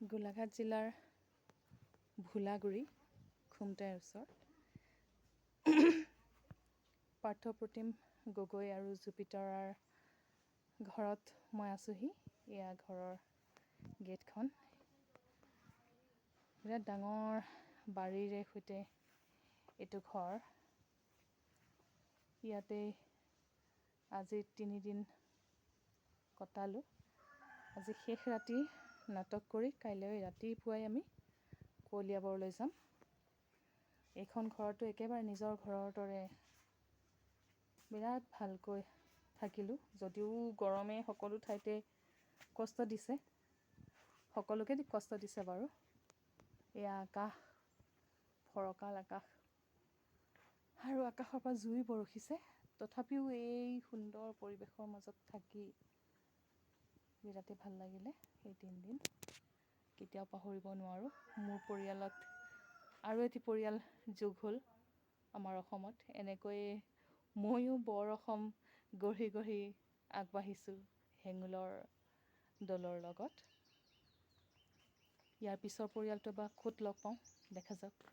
গোলাঘাট জিলাৰ ভোলাগুৰি খুমটাইৰ ওচৰ পাৰ্থপ্ৰতিম গগৈ আৰু জুপিতৰাৰ ঘৰত মই আছোঁহি। এয়া ঘৰৰ গেটখন। বিৰাট ডাঙৰ বাৰীৰে সৈতে এইটো ঘৰ। ইয়াতেই আজি 3 দিন কটালোঁ। আজি শেষ ৰাতি নাটক কৰি কাইলৈ ৰাতিপুৱাই আমি কলিয়াবৰলৈ যাম। এইখন ঘৰতো একেবাৰে নিজৰ ঘৰৰ দৰে বিৰাট ভালকৈ থাকিলোঁ। যদিও গৰমে সকলো ঠাইতে কষ্ট দিছে, সকলোকে কষ্ট দিছে বাৰু। এয়া আকাশ, ফৰকাল আকাশ, আৰু আকাশৰ পৰা জুই বৰষিছে। তথাপিও এই সুন্দৰ পৰিৱেশৰ মাজত থাকি বিৰাটেই ভাল লাগিলে। সেই 3 দিন কেতিয়াও পাহৰিব নোৱাৰোঁ। মোৰ পৰিয়ালত আৰু এটি পৰিয়াল যোগ হ'ল আমাৰ অসমত। এনেকৈয়ে ময়ো বৰ অসম গঢ়ি গঢ়ি আগবাঢ়িছোঁ হেঙুলৰ দলৰ লগত। ইয়াৰ পিছৰ পৰিয়ালটো বা ক'ত লগ পাওঁ দেখা যাওক।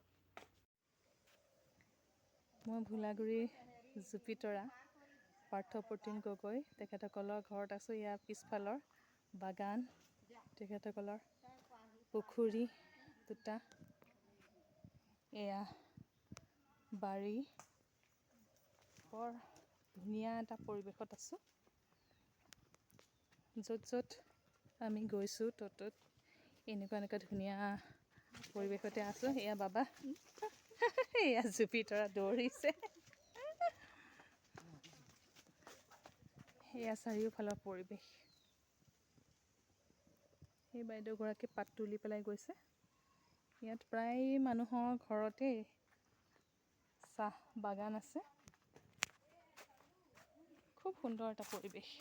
মই ভোলাগুৰিৰ জুপিতৰা পাৰ্থপ্ৰতিম গগৈ তেখেতসকলৰ ঘৰত আছোঁ। ইয়াৰ পিছফালৰ বাগান, তেখেতসকলৰ পুখুৰী দুটা, এয়া বাৰী। বৰ ধুনীয়া এটা পৰিৱেশত আছোঁ। য'ত য'ত আমি গৈছোঁ ত'ত ত'ত এনেকুৱা ধুনীয়া পৰিৱেশতে আছোঁ। এয়া বাবা, এয়া জুপিতৰা দৌৰিছে। এয়া চাৰিওফালৰ পৰিৱেশ। সেই বাইদেউগৰাকী পাত তুলি পেলাই গৈছে। ইয়াত প্ৰায় মানুহৰ ঘৰতেই চাহ বাগান আছে। খুব সুন্দৰ এটা পৰিৱেশ।